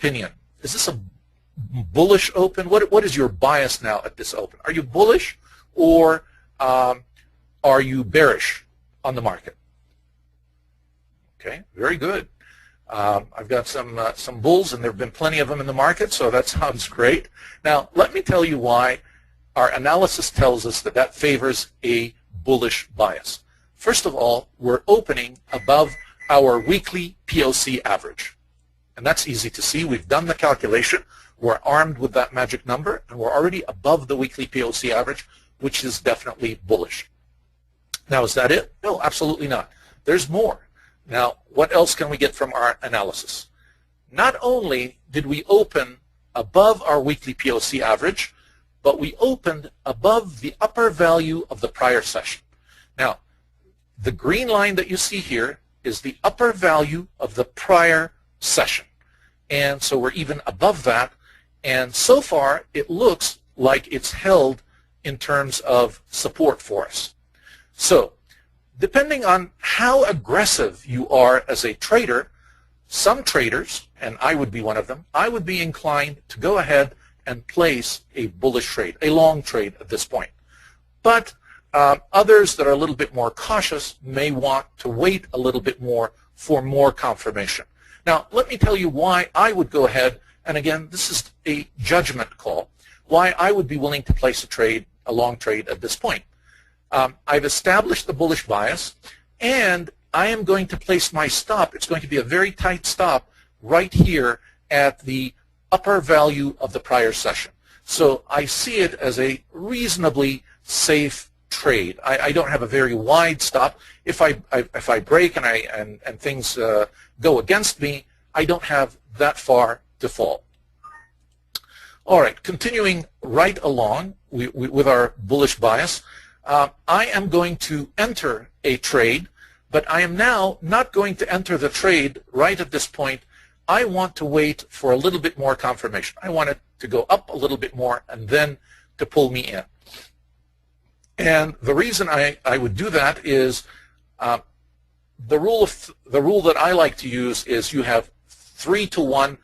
opinion? Is this a bullish open? What is your bias now at this open? Are you bullish or are you bearish on the market? Okay, very good. I've got some bulls, and there have been plenty of them in the market, so that sounds great. Now, let me tell you why our analysis tells us that that favors a bullish bias. First of all, we're opening above our weekly POC average. And that's easy to see. We've done the calculation. We're armed with that magic number, and we're already above the weekly POC average, which is definitely bullish. Now, is that it? No, absolutely not. There's more. Now, what else can we get from our analysis? Not only did we open above our weekly POC average, but we opened above the upper value of the prior session. Now, the green line that you see here is the upper value of the prior session. And so we're even above that. And so far, it looks like it's held in terms of support for us. So, depending on how aggressive you are as a trader, some traders, and I would be one of them, I would be inclined to go ahead and place a bullish trade, a long trade at this point. But others that are a little bit more cautious may want to wait a little bit more for more confirmation. Now, let me tell you why I would go ahead, and again, this is a judgment call, why I would be willing to place a trade, a long trade at this point. I've established the bullish bias, and I am going to place my stop. It's going to be a very tight stop right here at the upper value of the prior session. So I see it as a reasonably safe trade. I don't have a very wide stop. If I break and things go against me, I don't have that far to fall. All right, continuing right along with our bullish bias, I am going to enter a trade, but I am now not going to enter the trade right at this point. I want to wait for a little bit more confirmation. I want it to go up a little bit more and then to pull me in. And the reason I would do that is the rule that I like to use is you have 3 to 1,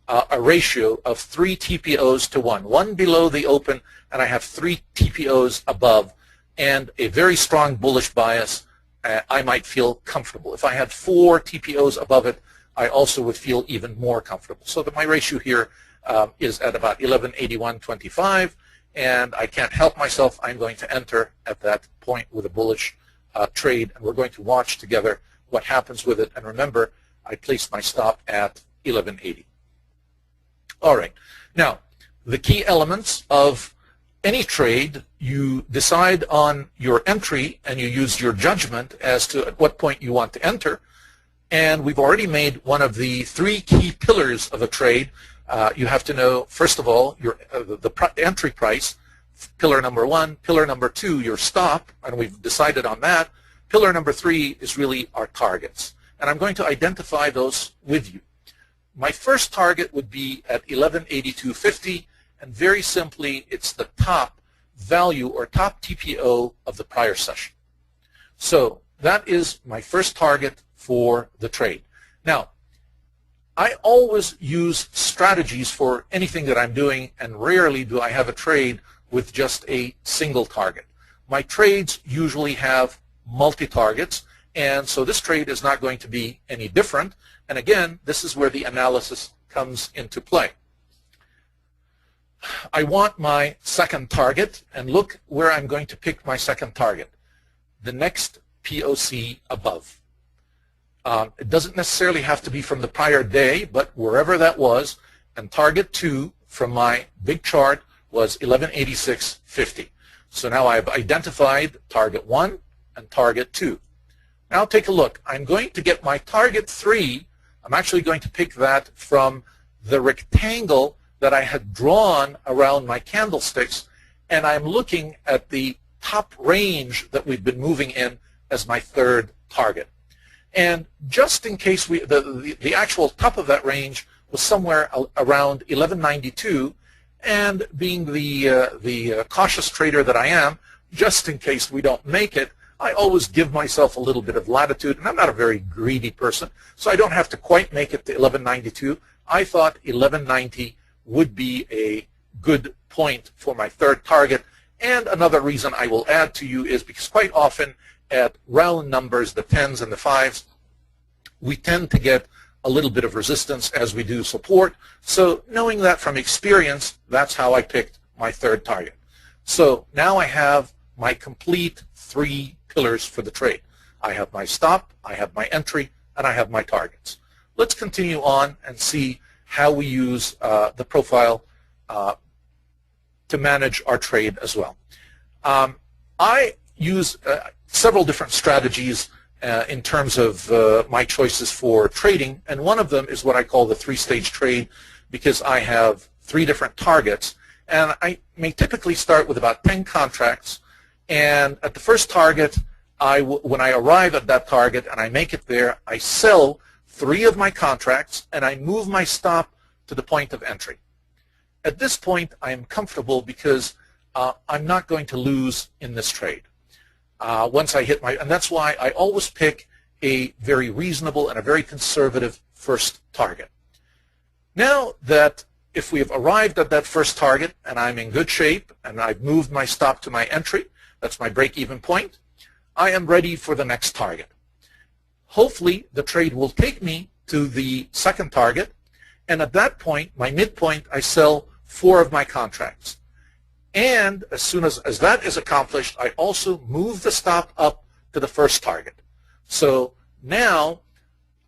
a ratio of 3 TPOs to 1. 1 below the open, and I have 3 TPOs above, and a very strong bullish bias. I might feel comfortable. If I had 4 TPOs above it, I also would feel even more comfortable. So that my ratio here is at about 1181.25, and I can't help myself. I'm going to enter at that point with a bullish trade, and we're going to watch together what happens with it. And remember, I placed my stop at 1180. All right. Now, the key elements of any trade, you decide on your entry and you use your judgment as to at what point you want to enter. And we've already made one of the 3 key pillars of a trade. You have to know, first of all, the entry price, pillar number 1. Pillar number 2, your stop, and we've decided on that. Pillar number 3 is really our targets. And I'm going to identify those with you. My first target would be at 1182.50, and very simply, it's the top value or top TPO of the prior session. So that is my first target for the trade. Now, I always use strategies for anything that I'm doing, and rarely do I have a trade with just a single target. My trades usually have multi-targets, and so this trade is not going to be any different. And again, this is where the analysis comes into play. I want my second target, and look where I'm going to pick my second target, the next POC above. It doesn't necessarily have to be from the prior day, but wherever that was, and target 2 from my big chart was 1186.50. So now I've identified target 1 and target 2. Now take a look. I'm going to get my target 3. I'm actually going to pick that from the rectangle that I had drawn around my candlesticks, and I'm looking at the top range that we've been moving in as my third target. And just in case the actual top of that range was somewhere around 1192, and being the cautious trader that I am, just in case we don't make it, I always give myself a little bit of latitude, and I'm not a very greedy person, so I don't have to quite make it to 1192. I thought 1190 would be a good point for my third target. And another reason I will add to you is because quite often at round numbers, the 10s and the 5s, we tend to get a little bit of resistance as we do support. So knowing that from experience, that's how I picked my third target. So now I have my complete 3 pillars for the trade. I have my stop, I have my entry, and I have my targets. Let's continue on and see how we use the profile to manage our trade as well. I use several different strategies in terms of my choices for trading, and one of them is what I call the 3-stage trade, because I have 3 different targets, and I may typically start with about 10 contracts, and at the first target, when I arrive at that target and I make it there, I sell 3 of my contracts and I move my stop to the point of entry. At this point, I am comfortable because I'm not going to lose in this trade. Once I hit and that's why I always pick a very reasonable and a very conservative first target. Now that if we have arrived at that first target and I'm in good shape and I've moved my stop to my entry, that's my break-even point, I am ready for the next target. Hopefully the trade will take me to the second target, and at that point, my midpoint, I sell 4 of my contracts. And as soon as that is accomplished, I also move the stop up to the first target. So now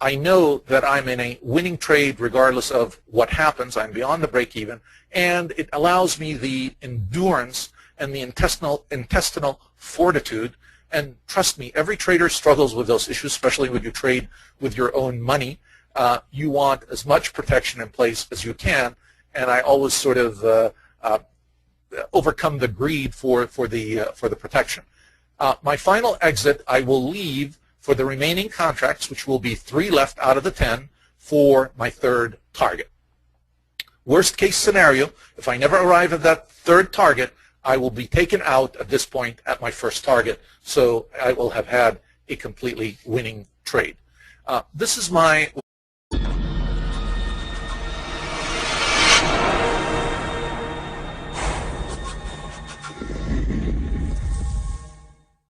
I know that I'm in a winning trade regardless of what happens. I'm beyond the break-even, and it allows me the endurance and the intestinal fortitude. And trust me, every trader struggles with those issues, especially when you trade with your own money. You want as much protection in place as you can, and I always sort of overcome the greed for the protection. My final exit, I will leave for the remaining contracts, which will be 3 left out of the 10 for my third target. Worst case scenario, if I never arrive at that third target, I will be taken out at this point at my first target, so I will have had a completely winning trade. This is my